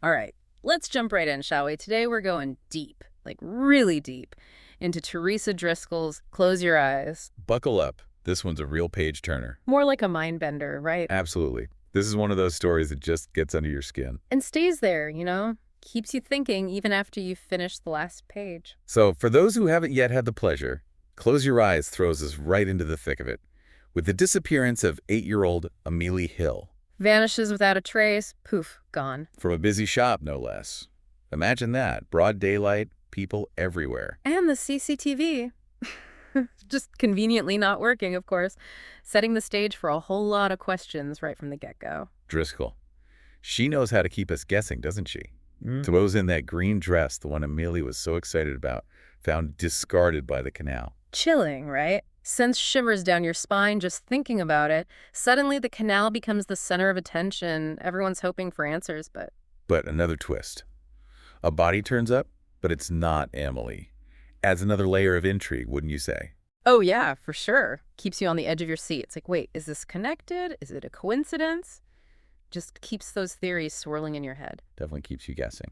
All right, let's jump right in, shall we? Today we're going deep, like really deep, into Teresa Driscoll's Close Your Eyes. Buckle up. This one's a real page turner. More like a mind bender, right? Absolutely. This is one of those stories that just gets under your skin. And stays there, keeps you thinking even after you've finished the last page. So, for those who haven't yet had the pleasure, Close Your Eyes throws us right into the thick of it, with the disappearance of 8-year-old Amelie Hill. Vanishes without a trace, poof, gone. From a busy shop, no less. Imagine that. Broad daylight, people everywhere. And the CCTV. Just conveniently not working, of course, setting the stage for a whole lot of questions right from the get-go. Driscoll. She knows how to keep us guessing, doesn't she? Throws in that green dress, the one Amelie was so excited about, found discarded by the canal. Chilling, right? Sends shivers down your spine just thinking about it. Suddenly the canal becomes the center of attention. Everyone's hoping for answers, but... But another twist. A body turns up, but it's not Amelie. Adds another layer of intrigue, wouldn't you say? Oh yeah, for sure. Keeps you on the edge of your seat. It's like, wait, is this connected? Is it a coincidence? Just keeps those theories swirling in your head. Definitely keeps you guessing.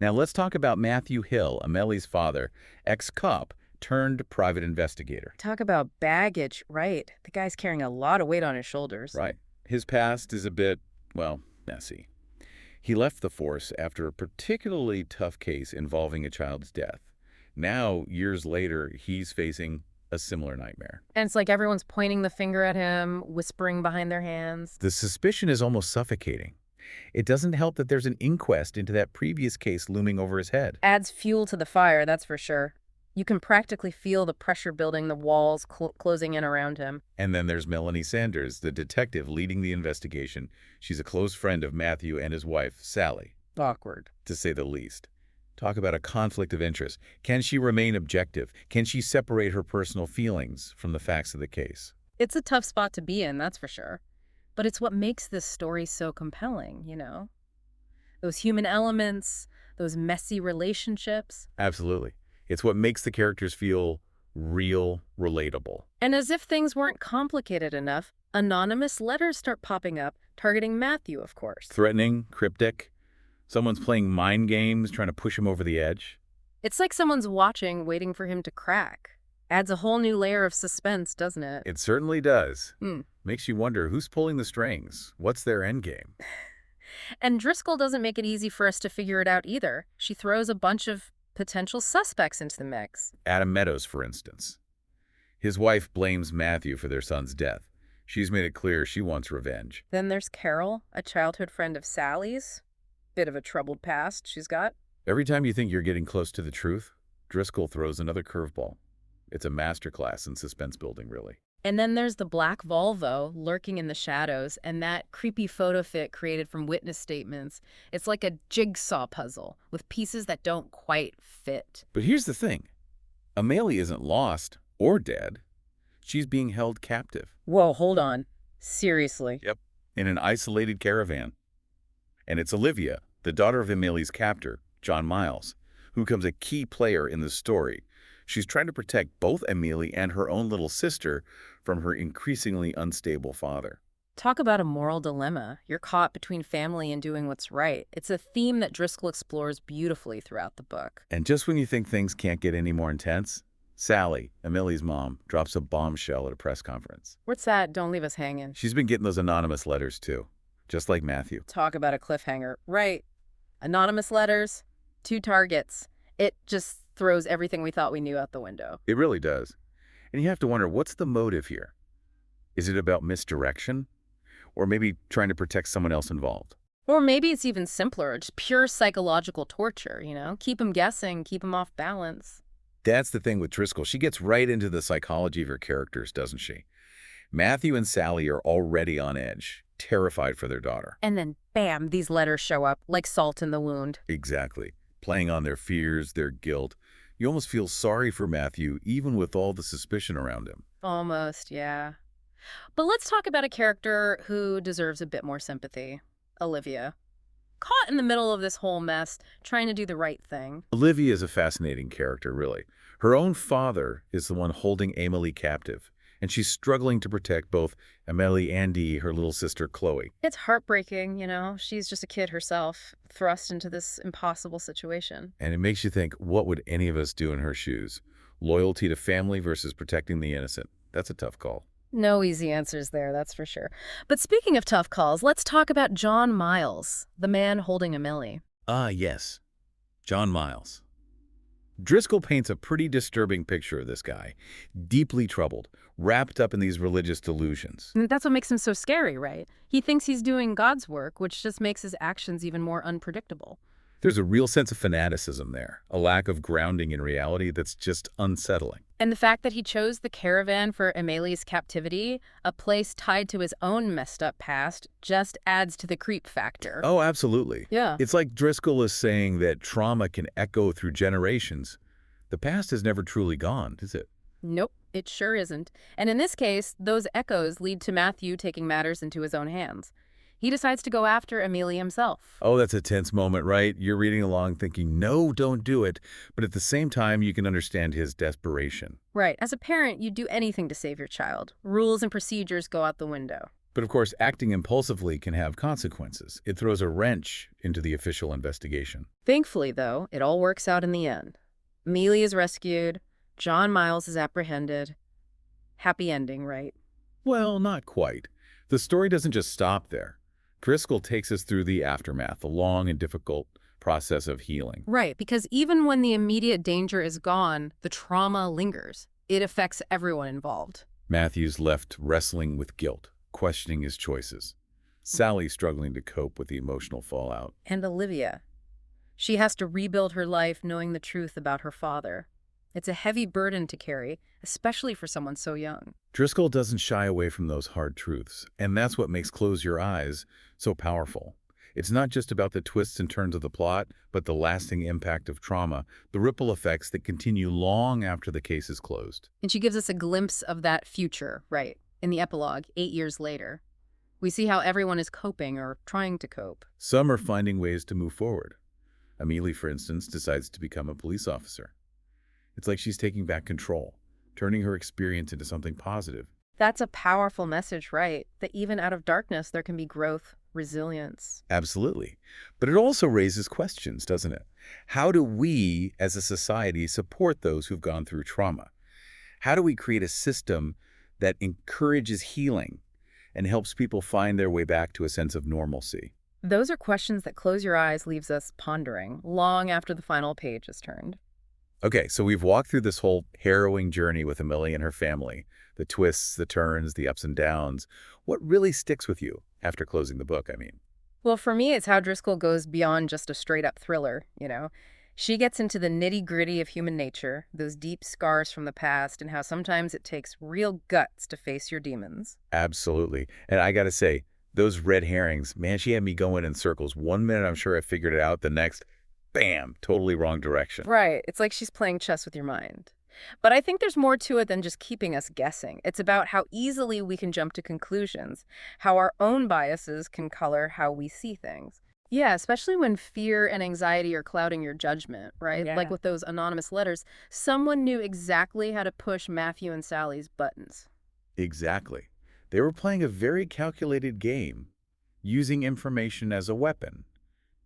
Now let's talk about Matthew Hill, Amelie's father, ex-cop turned private investigator. Talk about baggage, right? The guy's carrying a lot of weight on his shoulders. Right. His past is a bit, well, messy. He left the force after a particularly tough case involving a child's death. Now, years later, he's facing a similar nightmare. And it's like everyone's pointing the finger at him, whispering behind their hands. The suspicion is almost suffocating. It doesn't help that there's an inquest into that previous case looming over his head. Adds fuel to the fire, that's for sure. You can practically feel the pressure building, the walls closing in around him. And then there's Melanie Sanders, the detective leading the investigation. She's a close friend of Matthew and his wife, Sally. Awkward. To say the least. Talk about a conflict of interest. Can she remain objective? Can she separate her personal feelings from the facts of the case? It's a tough spot to be in, that's for sure. But it's what makes this story so compelling, Those human elements, those messy relationships. Absolutely. It's what makes the characters feel real, relatable. And as if things weren't complicated enough, anonymous letters start popping up, targeting Matthew, of course. Threatening, cryptic. Someone's playing mind games, trying to push him over the edge. It's like someone's watching, waiting for him to crack. Adds a whole new layer of suspense, doesn't it? It certainly does. Hmm. Makes you wonder who's pulling the strings. What's their endgame? And Driscoll doesn't make it easy for us to figure it out either. She throws a bunch of potential suspects into the mix. Adam Meadows, for instance. His wife blames Matthew for their son's death. She's made it clear she wants revenge. Then there's Carol, a childhood friend of Sally's. Bit of a troubled past she's got. Every time you think you're getting close to the truth, Driscoll throws another curveball. It's a masterclass in suspense building, really. And then there's the black Volvo lurking in the shadows and that creepy photo fit created from witness statements. It's like a jigsaw puzzle with pieces that don't quite fit. But here's the thing. Amelie isn't lost or dead. She's being held captive. Whoa, hold on. Seriously. Yep. In an isolated caravan. And it's Olivia, the daughter of Amelie's captor, John Miles, who becomes a key player in the story. She's trying to protect both Amelie and her own little sister from her increasingly unstable father. Talk about a moral dilemma. You're caught between family and doing what's right. It's a theme that Driscoll explores beautifully throughout the book. And just when you think things can't get any more intense, Sally, Amelie's mom, drops a bombshell at a press conference. What's that? Don't leave us hanging. She's been getting those anonymous letters too, just like Matthew. Talk about a cliffhanger. Right. Anonymous letters, 2 targets. It just throws everything we thought we knew out the window. It really does. And you have to wonder, what's the motive here? Is it about misdirection? Or maybe trying to protect someone else involved? Or maybe it's even simpler, just pure psychological torture, Keep them guessing, keep them off balance. That's the thing with Driscoll. She gets right into the psychology of her characters, doesn't she? Matthew and Sally are already on edge, terrified for their daughter. And then, bam, these letters show up like salt in the wound. Exactly. Playing on their fears, their guilt. You almost feel sorry for Matthew, even with all the suspicion around him. Almost, yeah. But let's talk about a character who deserves a bit more sympathy. Olivia. Caught in the middle of this whole mess, trying to do the right thing. Olivia is a fascinating character, really. Her own father is the one holding Amelie captive, and she's struggling to protect both Amelie and Dee, her little sister Chloe. It's heartbreaking, you know. She's just a kid herself, thrust into this impossible situation. And it makes you think, what would any of us do in her shoes? Loyalty to family versus protecting the innocent. That's a tough call. No easy answers there, that's for sure. But speaking of tough calls, let's talk about John Miles, the man holding Amelie. Ah, yes. John Miles. Driscoll paints a pretty disturbing picture of this guy, deeply troubled, wrapped up in these religious delusions. And that's what makes him so scary, right? He thinks he's doing God's work, which just makes his actions even more unpredictable. There's a real sense of fanaticism there, a lack of grounding in reality that's just unsettling. And the fact that he chose the caravan for Amelie's captivity, a place tied to his own messed up past, just adds to the creep factor. Oh, absolutely. Yeah. It's like Driscoll is saying that trauma can echo through generations. The past is never truly gone, is it? Nope, it sure isn't. And in this case, those echoes lead to Matthew taking matters into his own hands. He decides to go after Amelie himself. Oh, that's a tense moment, right? You're reading along thinking, no, don't do it. But at the same time, you can understand his desperation. Right. As a parent, you'd do anything to save your child. Rules and procedures go out the window. But of course, acting impulsively can have consequences. It throws a wrench into the official investigation. Thankfully, though, it all works out in the end. Amelie is rescued. John Miles is apprehended. Happy ending, right? Well, not quite. The story doesn't just stop there. Driscoll takes us through the aftermath, a long and difficult process of healing. Right, because even when the immediate danger is gone, the trauma lingers. It affects everyone involved. Matthew's left wrestling with guilt, questioning his choices. Sally struggling to cope with the emotional fallout. And Olivia. She has to rebuild her life knowing the truth about her father. It's a heavy burden to carry, especially for someone so young. Driscoll doesn't shy away from those hard truths, and that's what makes Close Your Eyes so powerful. It's not just about the twists and turns of the plot, but the lasting impact of trauma, the ripple effects that continue long after the case is closed. And she gives us a glimpse of that future, right, in the epilogue, 8 years later. We see how everyone is coping or trying to cope. Some are finding ways to move forward. Amelie, for instance, decides to become a police officer. It's like she's taking back control, turning her experience into something positive. That's a powerful message, right? That even out of darkness, there can be growth, resilience. Absolutely. But it also raises questions, doesn't it? How do we, as a society, support those who've gone through trauma? How do we create a system that encourages healing and helps people find their way back to a sense of normalcy? Those are questions that Close Your Eyes leaves us pondering long after the final page is turned. Okay, so we've walked through this whole harrowing journey with Amelie and her family, the twists, the turns, the ups and downs. What really sticks with you after closing the book, I mean? Well, for me, it's how Driscoll goes beyond just a straight-up thriller, you know? She gets into the nitty-gritty of human nature, those deep scars from the past, and how sometimes it takes real guts to face your demons. Absolutely. And I gotta say, those red herrings, man, she had me going in circles. 1 minute, I'm sure I figured it out. The next, bam, totally wrong direction. Right. It's like she's playing chess with your mind. But I think there's more to it than just keeping us guessing. It's about how easily we can jump to conclusions, how our own biases can color how we see things. Yeah, especially when fear and anxiety are clouding your judgment, right? Yeah. Like with those anonymous letters, someone knew exactly how to push Matthew and Sally's buttons. Exactly. They were playing a very calculated game, using information as a weapon.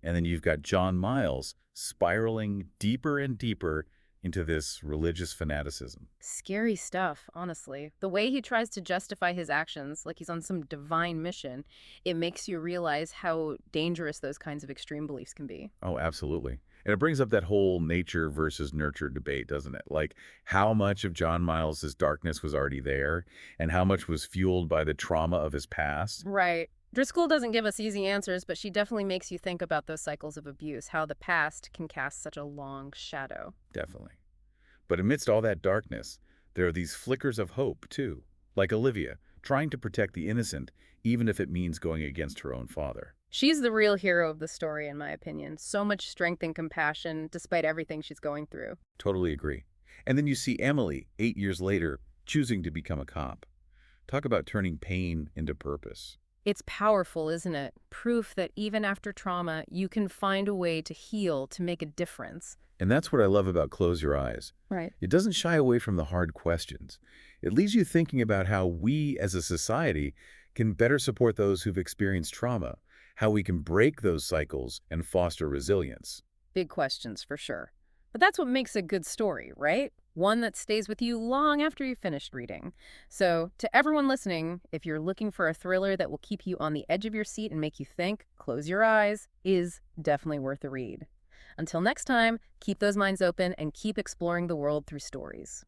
And then you've got John Miles spiraling deeper and deeper into this religious fanaticism. Scary stuff, honestly. The way he tries to justify his actions, like he's on some divine mission, it makes you realize how dangerous those kinds of extreme beliefs can be. Oh, absolutely. And it brings up that whole nature versus nurture debate, doesn't it? Like how much of John Miles's darkness was already there and how much was fueled by the trauma of his past. Right. Driscoll doesn't give us easy answers, but she definitely makes you think about those cycles of abuse, how the past can cast such a long shadow. Definitely. But amidst all that darkness, there are these flickers of hope, too. Like Olivia, trying to protect the innocent, even if it means going against her own father. She's the real hero of the story, in my opinion. So much strength and compassion, despite everything she's going through. Totally agree. And then you see Emily, 8 years later, choosing to become a cop. Talk about turning pain into purpose. It's powerful, isn't it? Proof that even after trauma, you can find a way to heal, to make a difference. And that's what I love about Close Your Eyes. Right. It doesn't shy away from the hard questions. It leaves you thinking about how we as a society can better support those who've experienced trauma, how we can break those cycles and foster resilience. Big questions for sure. But that's what makes a good story, right? One that stays with you long after you've finished reading. So, to everyone listening, if you're looking for a thriller that will keep you on the edge of your seat and make you think, Close Your Eyes is definitely worth a read. Until next time, keep those minds open and keep exploring the world through stories.